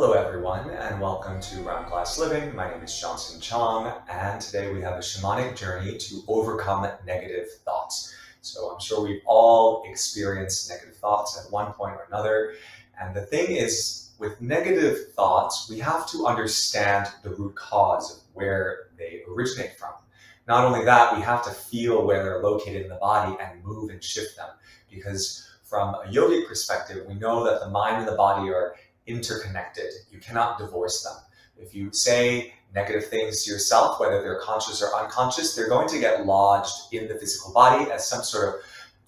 Hello everyone and welcome to Round Glass Living. My name is Chong, and today we have a shamanic journey to overcome negative thoughts. So I'm sure we've all experienced negative thoughts at one point or another. And the thing is, with negative thoughts, we have to understand the root cause of where they originate from. Not only that, we have to feel where they're located in the body and move and shift them. Because from a yogic perspective, we know that the mind and the body are interconnected. You cannot divorce them. If you say negative things to yourself, whether they're conscious or unconscious, they're going to get lodged in the physical body as some sort of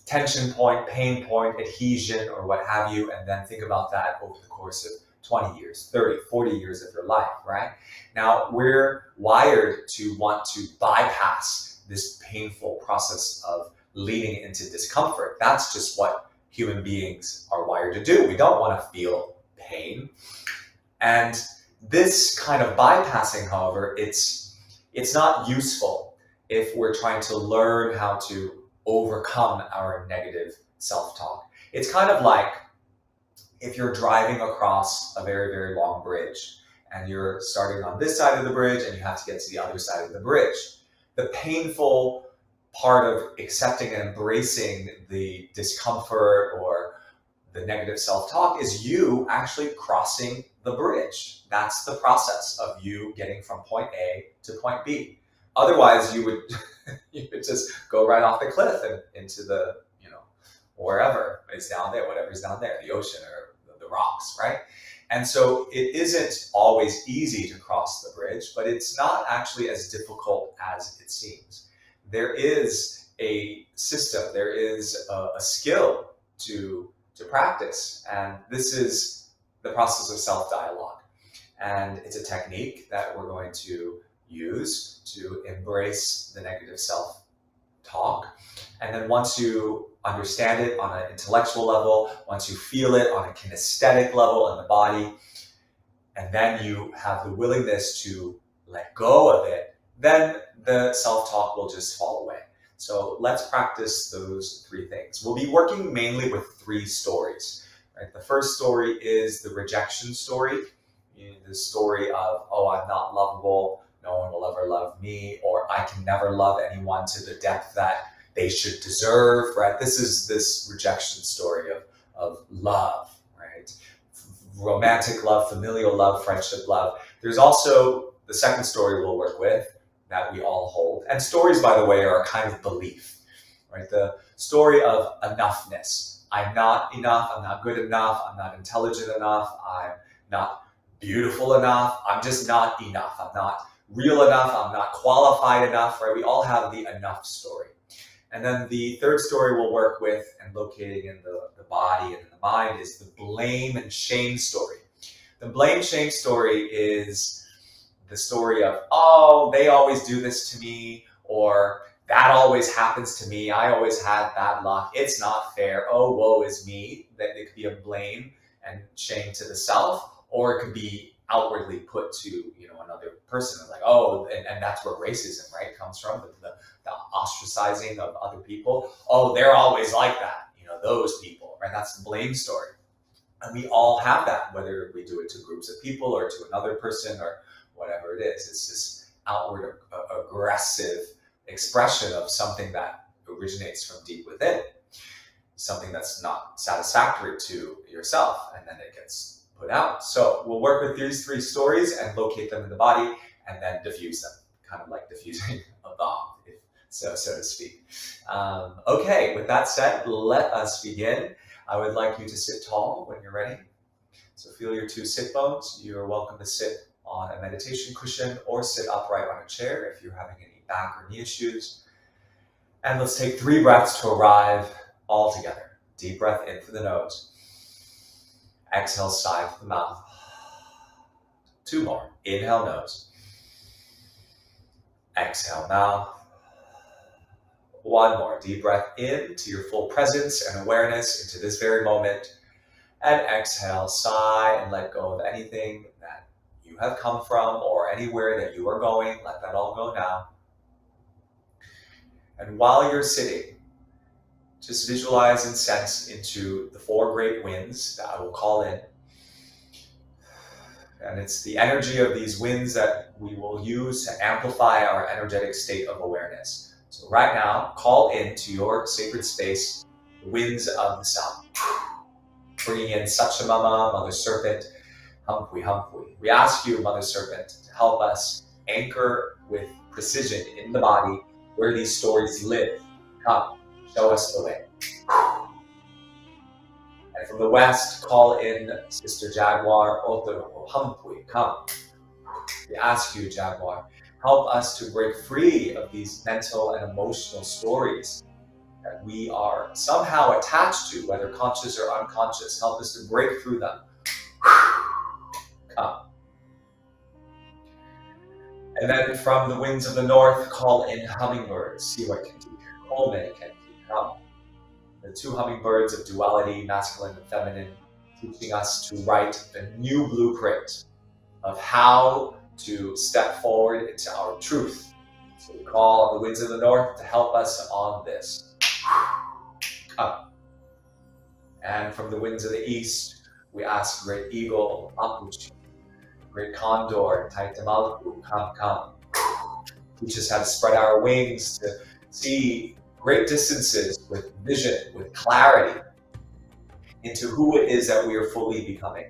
tension point, pain point, adhesion, or what have you, and then think about that over the course of 20 years, 30, 40 years of your life, right? Now, we're wired to want to bypass this painful process of leading into discomfort. That's just what human beings are wired to do. We don't want to feel pain. And this kind of bypassing, however, it's not useful if we're trying to learn how to overcome our negative self-talk. It's kind of like if you're driving across a very, very long bridge and you're starting on this side of the bridge and you have to get to the other side of the bridge. The painful part of accepting and embracing the discomfort or the negative self-talk is you actually crossing the bridge. That's the process of you getting from point A to point B. Otherwise, you would you would just go right off the cliff and into the, wherever is down there, whatever's down there, the ocean or the rocks, right? And so it isn't always easy to cross the bridge, but it's not actually as difficult as it seems. There is a system, there is a skill to practice. And this is the process of self-dialogue. And it's a technique that we're going to use to embrace the negative self-talk. And then once you understand it on an intellectual level, once you feel it on a kinesthetic level in the body, and then you have the willingness to let go of it, then the self-talk will just fall away. So let's practice those three things. We'll be working mainly with three stories. Right? The first story is the rejection story, the story of, oh, I'm not lovable, no one will ever love me, or I can never love anyone to the depth that they should deserve, right? This is this rejection story of love, right? Romantic love, familial love, friendship love. There's also the second story we'll work with, that we all hold. And stories, by the way, are a kind of belief, right? The story of enoughness. I'm not enough, I'm not good enough, I'm not intelligent enough, I'm not beautiful enough, I'm just not enough, I'm not real enough, I'm not qualified enough, right? We all have the enough story. And then the third story we'll work with and locating in the body and in the mind is the blame and shame story. The blame-shame story is the story of, oh, they always do this to me, or that always happens to me, I always had bad luck, it's not fair, oh, woe is me. That it could be a blame and shame to the self, or it could be outwardly put to another person, like, oh, and that's where racism, right, comes from, the ostracizing of other people. Oh, they're always like that, those people, right? That's the blame story. And we all have that, whether we do it to groups of people or to another person or whatever it is. It's this outward aggressive expression of something that originates from deep within, something that's not satisfactory to yourself, and then it gets put out. So we'll work with these three stories and locate them in the body and then diffuse them, kind of like diffusing a bomb, so to speak. Okay, with that said, let us begin. I would like you to sit tall when you're ready. So feel your two sit bones. You're welcome to sit on a meditation cushion or sit upright on a chair if you're having any back or knee issues. And let's take 3 breaths to arrive all together. Deep breath in through the nose. Exhale, sigh through the mouth. 2 more. Inhale, nose. Exhale, mouth. 1 more. Deep breath in to your full presence and awareness into this very moment. And exhale, sigh, and let go of anything that you have come from or anywhere that you are going. Let that all go now. And while you're sitting, just visualize and sense into the 4 great winds that I will call in. And it's the energy of these winds that we will use to amplify our energetic state of awareness. So right now, call into your sacred space the winds of the south. Bringing in Sachamama, Mother Serpent, Humpui, Humpui. We ask you, Mother Serpent, to help us anchor with precision in the body where these stories live. Come, show us the way. And from the west, call in Sister Jaguar, Otoro, Humpui, come. We ask you, Jaguar, help us to break free of these mental and emotional stories that we are somehow attached to, whether conscious or unconscious. Help us to break through them. Come. And then from the winds of the north, call in hummingbirds. See what can do. Coleman can come. The two hummingbirds of duality, masculine and feminine, teaching us to write a new blueprint of how to step forward into our truth. So we call on the winds of the north to help us on this. Come. And from the winds of the east, we ask Great Eagle, Apuchi, Great Condor, Taitamalku, come. Teach us how to spread our wings to see great distances with vision, with clarity into who it is that we are fully becoming.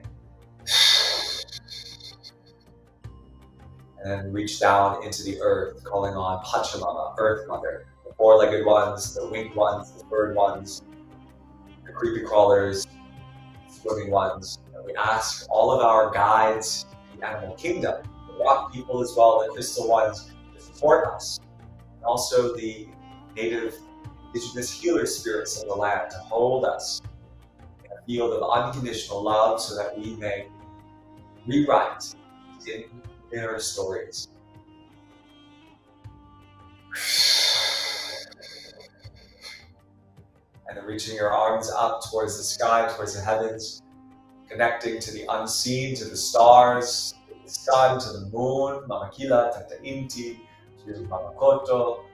And then reach down into the earth, calling on Pachamama, Earth Mother, the four-legged ones, the winged ones, the bird ones, the creepy crawlers, swimming ones. And we ask all of our guides, the animal kingdom, the rock people as well, the crystal ones, to support us. And also the native indigenous healer spirits of the land to hold us in a field of unconditional love so that we may rewrite in their stories. And then reaching your arms up towards the sky, towards the heavens, connecting to the unseen, to the stars, to the sun, to the moon, Mama Kila, Tata Inti, to Mama Koto,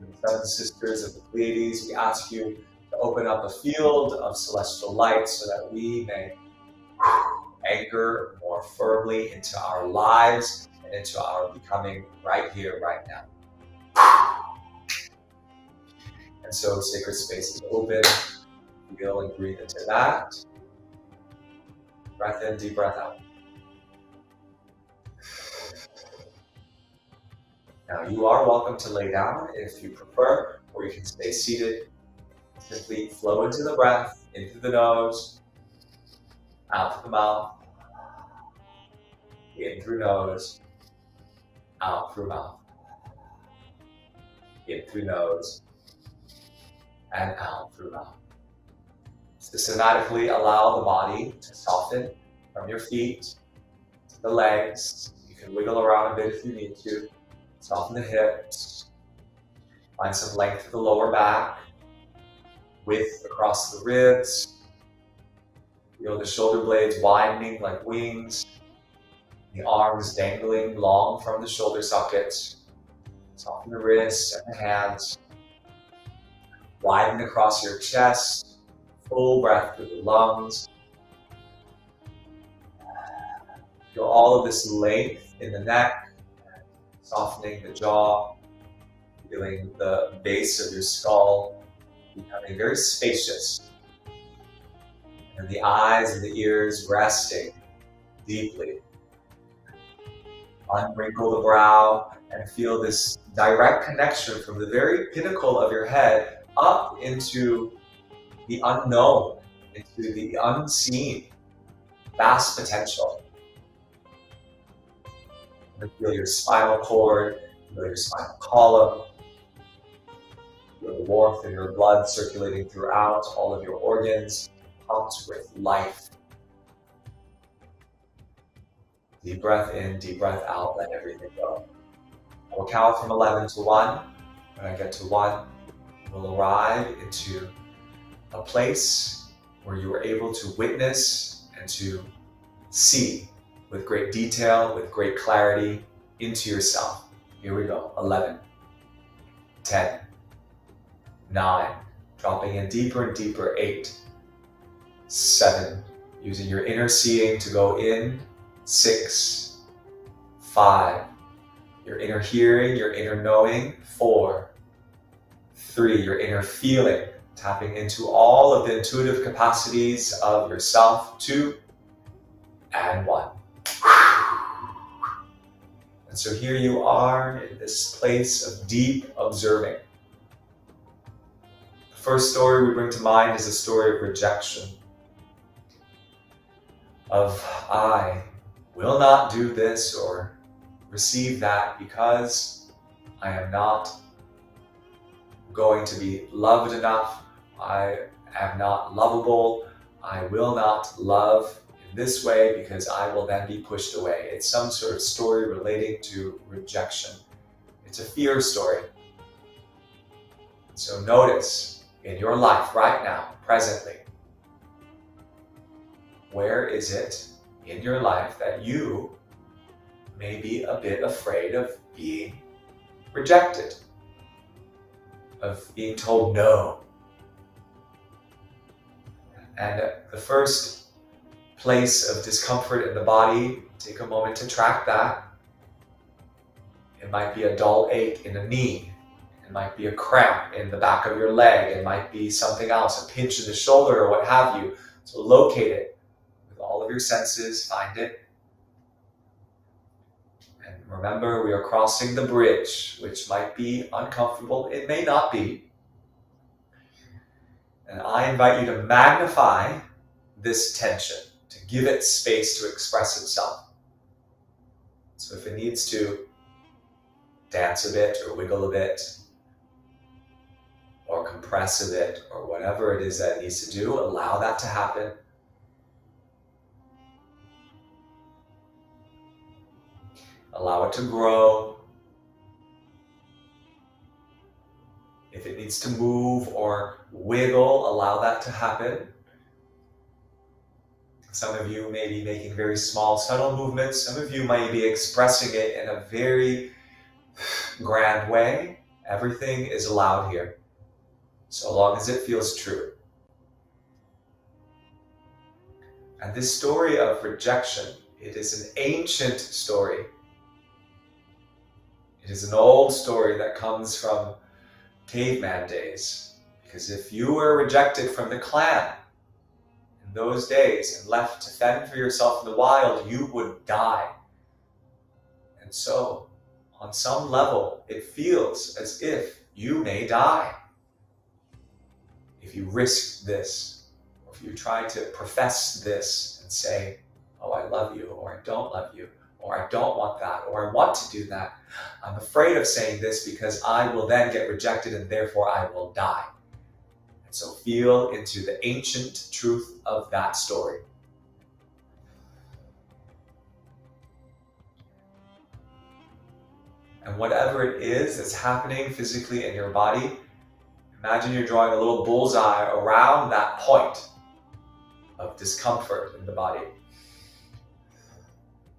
the seven sisters of the Pleiades. We ask you to open up a field of celestial light so that we may anchor more firmly into our lives and into our becoming right here, right now. And so sacred space is open. Feel and breathe into that. Breath in, deep breath out. Now you are welcome to lay down if you prefer, or you can stay seated. Simply flow into the breath, in through the nose, out through the mouth, in through nose, out through mouth, in through nose, and out through mouth. Systematically allow the body to soften from your feet to the legs. You can wiggle around a bit if you need to. Soften the hips. Find some length of the lower back. Width across the ribs. Feel the shoulder blades widening like wings. The arms dangling long from the shoulder sockets. Soften the wrists and the hands. Widen across your chest. Full breath through the lungs. Feel all of this length in the neck. Softening the jaw. Feeling the base of your skull becoming very spacious. And the eyes and the ears resting deeply. Unwrinkle the brow and feel this direct connection from the very pinnacle of your head up into the unknown, into the unseen, vast potential. And feel your spinal cord, feel your spinal column, feel the warmth in your blood circulating throughout all of your organs, pumped with life. Deep breath in, deep breath out, let everything go. I will count from 11 to 1. When I get to 1, we'll arrive into a place where you are able to witness and to see with great detail, with great clarity into yourself. Here we go. 11, 10, 9, dropping in deeper and deeper. 8, 7, using your inner seeing to go in 6, 5, your inner hearing, your inner knowing, 4, 3, your inner feeling, tapping into all of the intuitive capacities of yourself, 2, and 1. And so here you are in this place of deep observing. The first story we bring to mind is a story of rejection. Of I will not do this or receive that because I am not going to be loved enough. I am not lovable. I will not love in this way because I will then be pushed away. It's some sort of story relating to rejection. It's a fear story. So notice in your life right now, presently, where is it in your life that you may be a bit afraid of being rejected, of being told no? And the first place of discomfort in the body, take a moment to track that. It might be a dull ache in a knee. It might be a cramp in the back of your leg. It might be something else, a pinch in the shoulder or what have you. So locate it. All of your senses, find it. And remember, we are crossing the bridge, which might be uncomfortable. It may not be. And I invite you to magnify this tension, to give it space to express itself. So if it needs to dance a bit or wiggle a bit, or compress a bit, or whatever it is that it needs to do, allow that to happen. Allow it to grow. If it needs to move or wiggle, allow that to happen. Some of you may be making very small, subtle movements. Some of you might be expressing it in a very grand way. Everything is allowed here, so long as it feels true. And this story of rejection, it is an ancient story. It is an old story that comes from caveman days. Because if you were rejected from the clan in those days and left to fend for yourself in the wild, you would die. And so, on some level, it feels as if you may die if you risk this, or if you try to profess this and say, oh, I love you, or I don't love you, or I don't want that, or I want to do that. I'm afraid of saying this because I will then get rejected and therefore I will die. And so feel into the ancient truth of that story. And whatever it is that's happening physically in your body, imagine you're drawing a little bullseye around that point of discomfort in the body.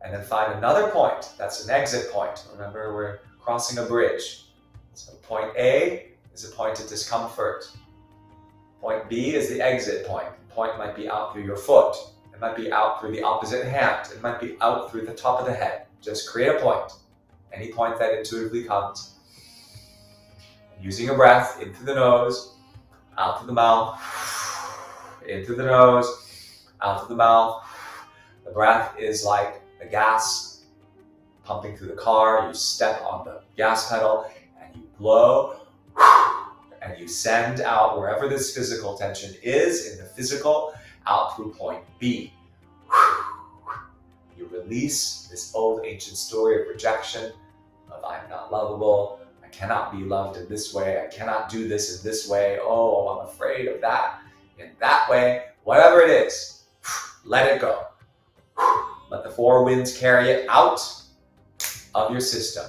And then find another point, that's an exit point. Remember, we're crossing a bridge. So point A is a point of discomfort. Point B is the exit point. The point might be out through your foot. It might be out through the opposite hand. It might be out through the top of the head. Just create a point. Any point that intuitively comes. And using your breath in through the nose, out through the mouth, in through the nose, out through the mouth. The breath is like the gas pumping through the car. You step on the gas pedal and you blow and you send out wherever this physical tension is in the physical out through point B. You release this old ancient story of rejection, of I'm not lovable, I cannot be loved in this way, I cannot do this in this way, oh, I'm afraid of that in that way, whatever it is, let it go. Let the four winds carry it out of your system.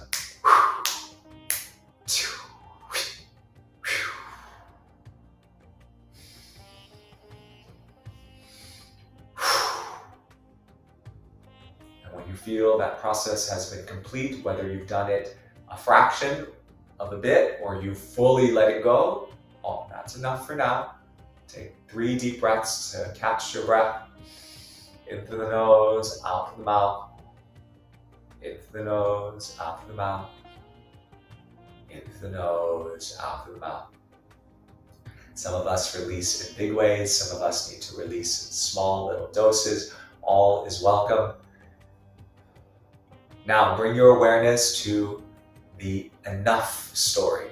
And when you feel that process has been complete, whether you've done it a fraction of a bit or you fully let it go, oh, that's enough for now. Take 3 deep breaths to catch your breath. In through the nose, out through the mouth. In through the nose, out through the mouth. In through the nose, out through the mouth. Some of us release in big ways. Some of us need to release in small little doses. All is welcome. Now bring your awareness to the enough story.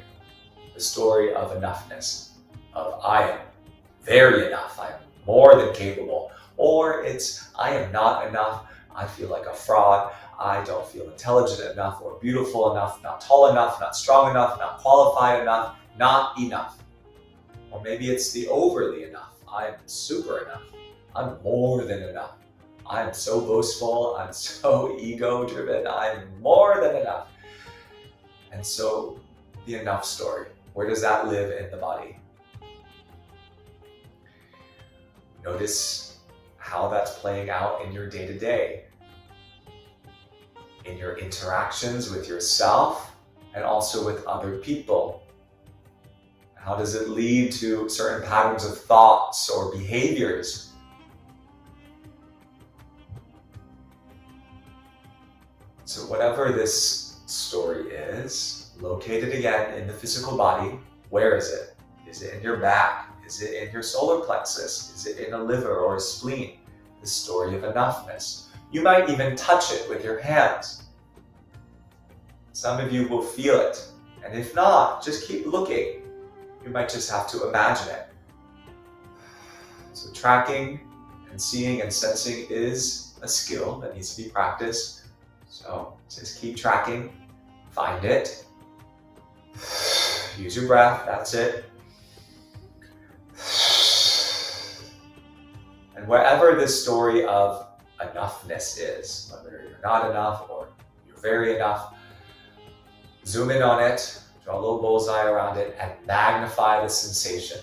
The story of enoughness. Of I am very enough. I am more than capable. Or it's I am not enough. I feel like a fraud. I don't feel intelligent enough or beautiful enough, not tall enough, not strong enough, not qualified enough, not enough. Or maybe it's the overly enough. I'm super enough. I'm more than enough. I'm so boastful. I'm so ego-driven. I'm more than enough. And so the enough story, where does that live in the body? Notice how that's playing out in your day-to-day, in your interactions with yourself and also with other people. How does it lead to certain patterns of thoughts or behaviors? So whatever this story is, located again in the physical body, where is it? Is it in your back? Is it in your solar plexus? Is it in a liver or a spleen? The story of enoughness. You might even touch it with your hands. Some of you will feel it. And if not, just keep looking. You might just have to imagine it. So tracking and seeing and sensing is a skill that needs to be practiced. So just keep tracking, find it. Use your breath, that's it. And wherever this story of enoughness is, whether you're not enough or you're very enough, zoom in on it, draw a little bullseye around it, and magnify the sensation.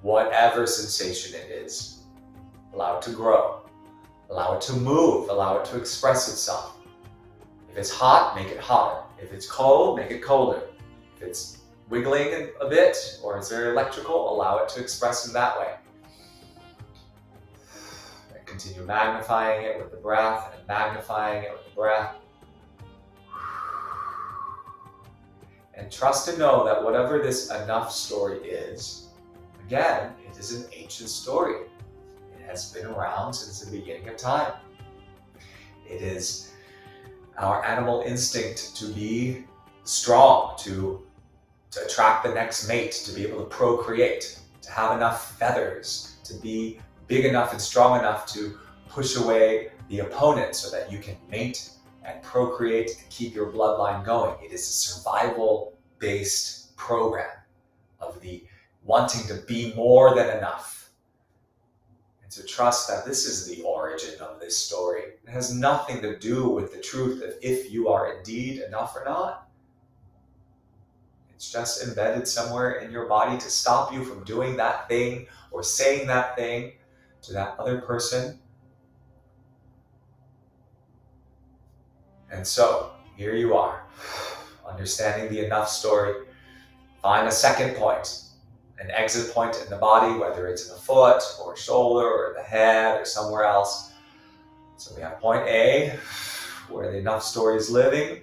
Whatever sensation it is, allow it to grow, allow it to move, allow it to express itself. If it's hot, make it hotter. If it's cold, make it colder. If it's wiggling a bit or it's very electrical, allow it to express in that way. And continue magnifying it with the breath and magnifying it with the breath. And trust and know that whatever this enough story is, again, it is an ancient story. It has been around since the beginning of time. It is our animal instinct to be strong, to attract the next mate, to be able to procreate, to have enough feathers, to be big enough and strong enough to push away the opponent so that you can mate and procreate and keep your bloodline going. It is a survival-based program of the wanting to be more than enough. And to trust that this is the origin of this story. It has nothing to do with the truth of if you are indeed enough or not. It's just embedded somewhere in your body to stop you from doing that thing or saying that thing to that other person. And so, here you are, understanding the enough story. Find a second point, an exit point in the body, whether it's in the foot or shoulder or the head or somewhere else. So we have point A, where the enough story is living,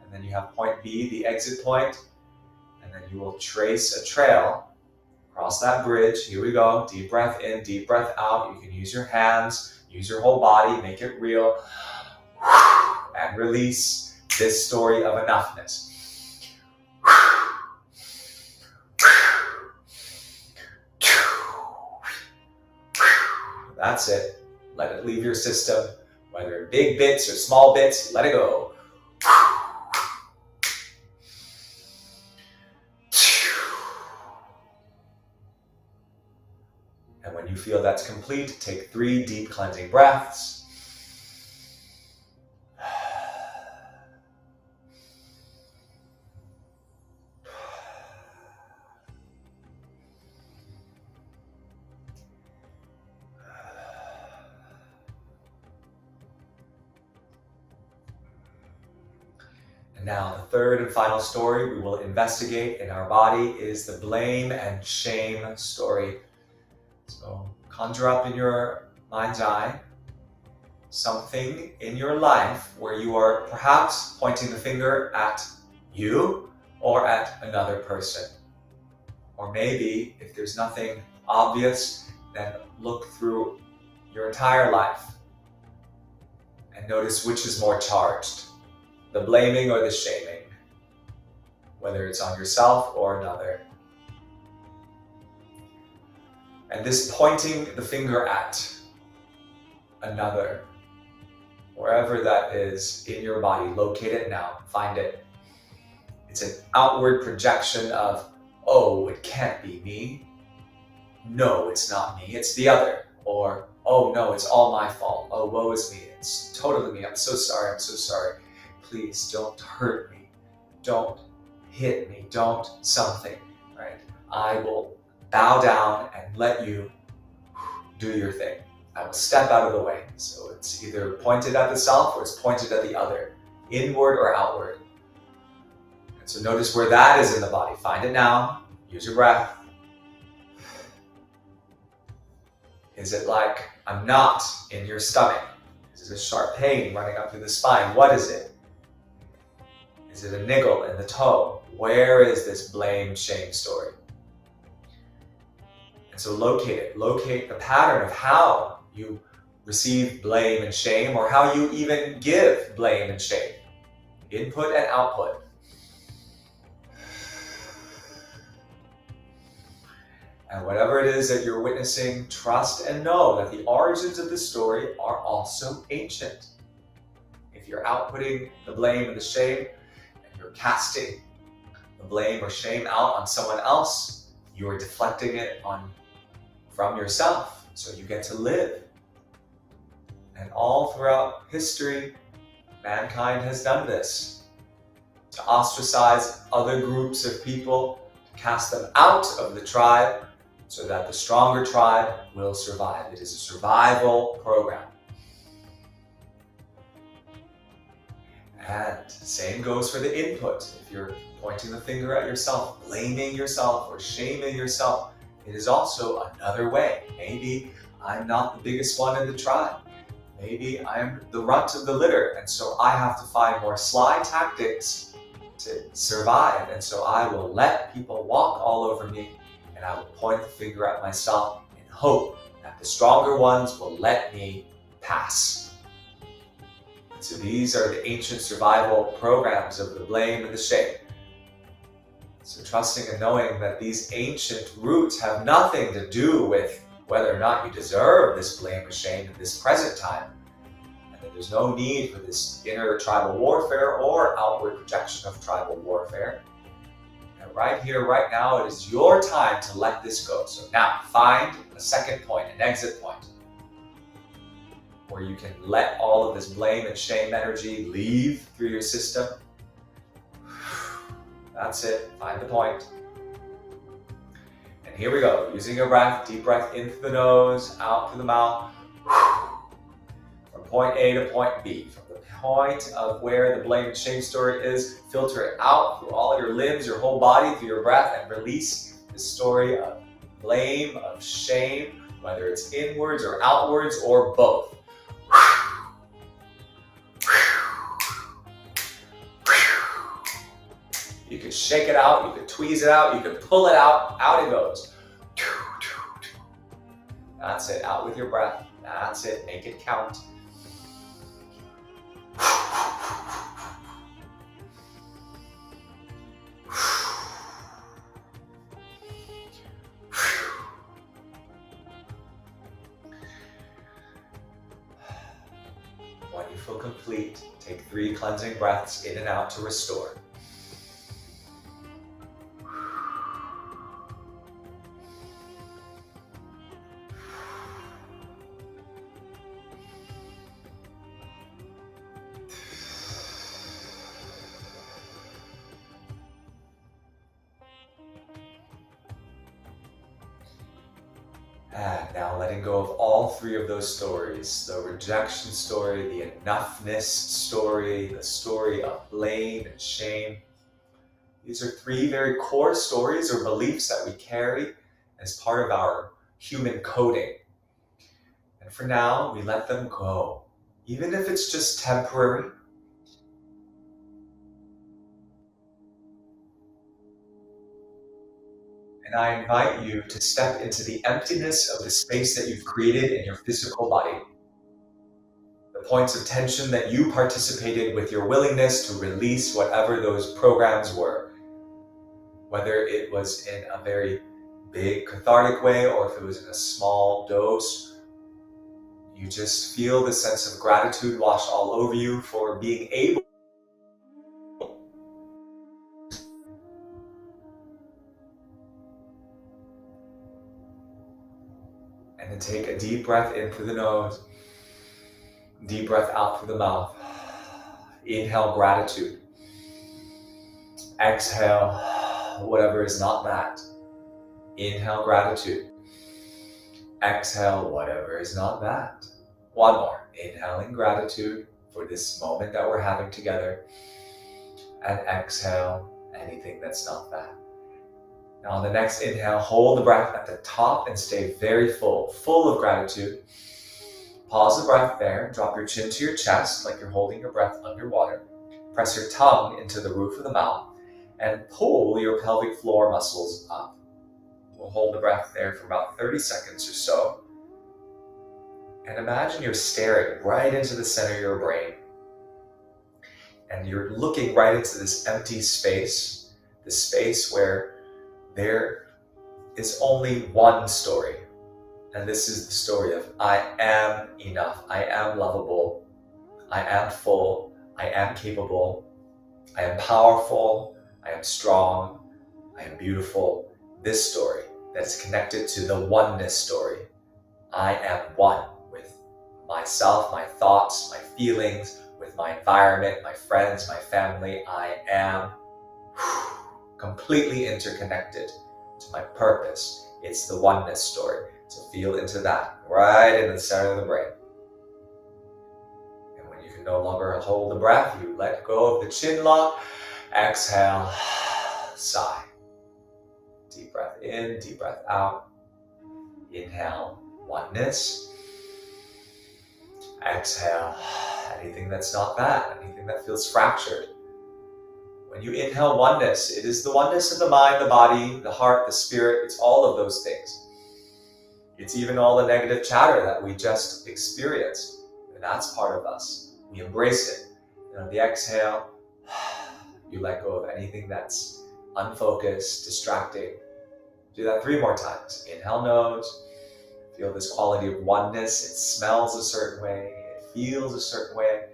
and then you have point B, the exit point, and then you will trace a trail across that bridge. Here we go, deep breath in, deep breath out. You can use your hands, use your whole body, make it real. And release this story of enoughness. That's it. Let it leave your system, whether in big bits or small bits, let it go. And when you feel that's complete, take 3 deep cleansing breaths. Now, the third and final story we will investigate in our body is the blame and shame story. So conjure up in your mind's eye something in your life where you are perhaps pointing the finger at you or at another person. Or maybe if there's nothing obvious, then look through your entire life and notice which is more charged, the blaming or the shaming, whether it's on yourself or another. And this pointing the finger at another, wherever that is in your body, locate it now, find it. It's an outward projection of, oh, it can't be me. No, it's not me, it's the other. Or, oh no, it's all my fault. Oh, woe is me, it's totally me. I'm so sorry, I'm so sorry. Please don't hurt me. Don't hit me, don't something, right? I will bow down and let you do your thing. I will step out of the way. So it's either pointed at the self or it's pointed at the other, inward or outward. And so notice where that is in the body. Find it now. Use your breath. Is it like a knot in your stomach? Is it a sharp pain running up through the spine? What is it? Is it a niggle in the toe? Where is this blame, shame story? And so locate it. Locate the pattern of how you receive blame and shame, or how you even give blame and shame. Input and output. And whatever it is that you're witnessing, trust and know that the origins of the story are also ancient. If you're outputting the blame and the shame, and you're casting the blame or shame out on someone else, you are deflecting it from yourself, so you get to live. And all throughout history, mankind has done this, to ostracize other groups of people, to cast them out of the tribe, so that the stronger tribe will survive. It is a survival program. And same goes for the input. If you're pointing the finger at yourself, blaming yourself, or shaming yourself, it is also another way. Maybe I'm not the biggest one in the tribe. Maybe I'm the runt of the litter, and so I have to find more sly tactics to survive. And so I will let people walk all over me, and I will point the finger at myself in hope that the stronger ones will let me pass. And so these are the ancient survival programs of the blame and the shame. So trusting and knowing that these ancient roots have nothing to do with whether or not you deserve this blame or shame in this present time, and that there's no need for this inner tribal warfare or outward projection of tribal warfare. And right here, right now, it is your time to let this go. So now find a second point, an exit point, where you can let all of this blame and shame energy leave through your system. That's it, find the point. And here we go, using your breath, deep breath in through the nose, out through the mouth. From point A to point B. From the point of where the blame and shame story is, filter it out through all of your limbs, your whole body, through your breath, and release the story of blame, of shame, whether it's inwards or outwards or both. You can shake it out, you can tweeze it out, you can pull it out it goes. That's it, out with your breath. That's it, make it count. When you feel complete, take 3 cleansing breaths in and out to restore. And now letting go of all 3 of those stories, the rejection story, the enoughness story, the story of blame and shame. These are 3 very core stories or beliefs that we carry as part of our human coding. And for now, we let them go. even if it's just temporary. And I invite you to step into the emptiness of the space that you've created in your physical body. The points of tension that you participated with your willingness to release whatever those programs were. Whether it was in a very big cathartic way or if it was in a small dose, you just feel the sense of gratitude wash all over you for being able. And then take a deep breath in through the nose, deep breath out through the mouth. Inhale gratitude. Exhale whatever is not that. Inhale gratitude. Exhale whatever is not that. One more. Inhaling gratitude for this moment that we're having together. And exhale anything that's not that. Now on the next inhale, hold the breath at the top and stay very full of gratitude. Pause the breath there, drop your chin to your chest like you're holding your breath underwater. Press your tongue into the roof of the mouth and pull your pelvic floor muscles up. We'll hold the breath there for about 30 seconds or so. And imagine you're staring right into the center of your brain. And you're looking right into this empty space, this space where there is only one story. And this is the story of I am enough, I am lovable, I am full, I am capable, I am powerful, I am strong, I am beautiful. This story that's connected to the oneness story. I am one with myself, my thoughts, my feelings, with my environment, my friends, my family. I am completely interconnected to my purpose. It's the oneness story. So feel into that right in the center of the brain. And when you can no longer hold the breath, you let go of the chin lock. Exhale, sigh. Deep breath in, deep breath out. Inhale, oneness. Exhale, anything that's not that, anything that feels fractured. When you inhale oneness, it is the oneness of the mind, the body, the heart, the spirit. It's all of those things. It's even all the negative chatter that we just experienced. And that's part of us. We embrace it. And on the exhale, you let go of anything that's unfocused, distracting. Do that 3 more times. Inhale nose. Feel this quality of oneness. It smells a certain way. It feels a certain way.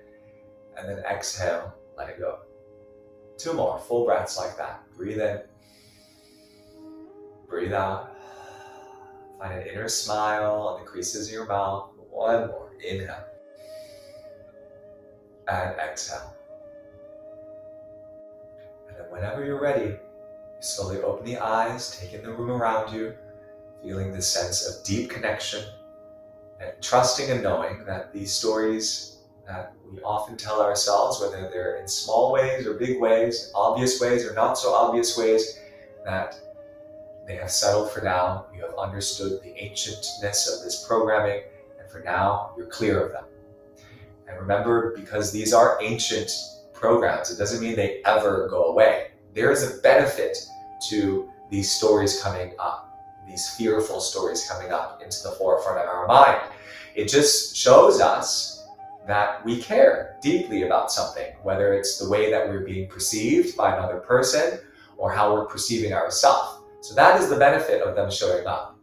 And then exhale, let it go. 2 more full breaths like that. Breathe in. Breathe out. Find an inner smile on the creases of your mouth. 1 more. Inhale. And exhale. And then whenever you're ready, you slowly open the eyes, take in the room around you, feeling this sense of deep connection and trusting and knowing that these stories that we often tell ourselves, whether they're in small ways or big ways, obvious ways or not so obvious ways, that they have settled for now. You have understood the ancientness of this programming, and for now, you're clear of them. And remember, because these are ancient programs, it doesn't mean they ever go away. There is a benefit to these stories coming up, these fearful stories coming up into the forefront of our mind. It just shows us that we care deeply about something, whether it's the way that we're being perceived by another person or how we're perceiving ourselves. So that is the benefit of them showing up.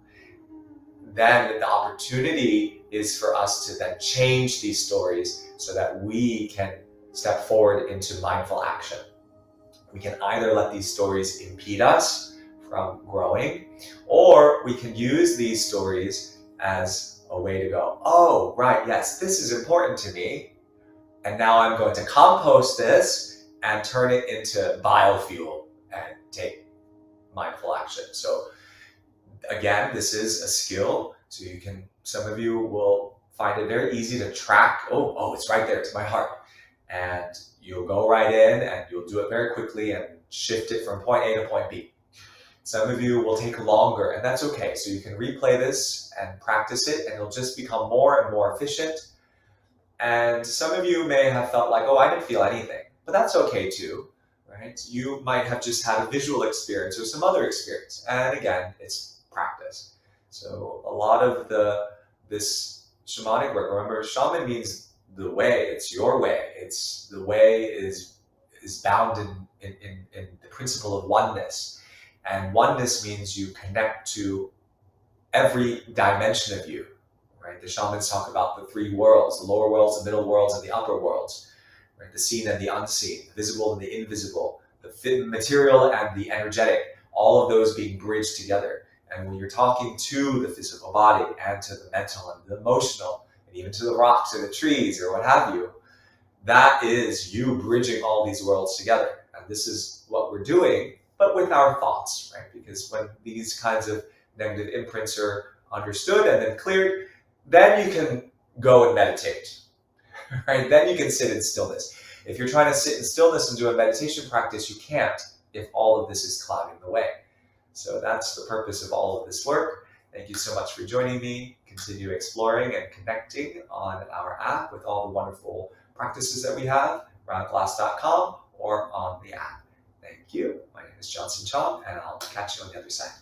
Then the opportunity is for us to then change these stories so that we can step forward into mindful action. We can either let these stories impede us from growing, or we can use these stories as a way to go, oh, right, yes, this is important to me. And now I'm going to compost this and turn it into biofuel and take mindful action. So again, this is a skill. So you can, some of you will find it very easy to track. Oh, it's right there. It's my heart. And you'll go right in and you'll do it very quickly and shift it from point A to point B. Some of you will take longer, and that's okay. So you can replay this and practice it, and it'll just become more and more efficient. And some of you may have felt like, oh, I didn't feel anything, but that's okay too, right? You might have just had a visual experience or some other experience. And again, it's practice. So a lot of this shamanic work, remember, shaman means the way, it's your way. It's the way is bound in the principle of oneness. And oneness means you connect to every dimension of you, right? The shamans talk about the three worlds, the lower worlds, the middle worlds, and the upper worlds, right? The seen and the unseen, the visible and the invisible, the material and the energetic, all of those being bridged together. And when you're talking to the physical body and to the mental and the emotional, and even to the rocks or the trees or what have you, that is you bridging all these worlds together. And this is what we're doing, but with our thoughts, right? Because when these kinds of negative imprints are understood and then cleared, then you can go and meditate, right? Then you can sit in stillness. If you're trying to sit in stillness and do a meditation practice, you can't if all of this is clouding the way. So that's the purpose of all of this work. Thank you so much for joining me. Continue exploring and connecting on our app with all the wonderful practices that we have, roundglass.com or on the app. Thank you. My name is Chong, and I'll catch you on the other side.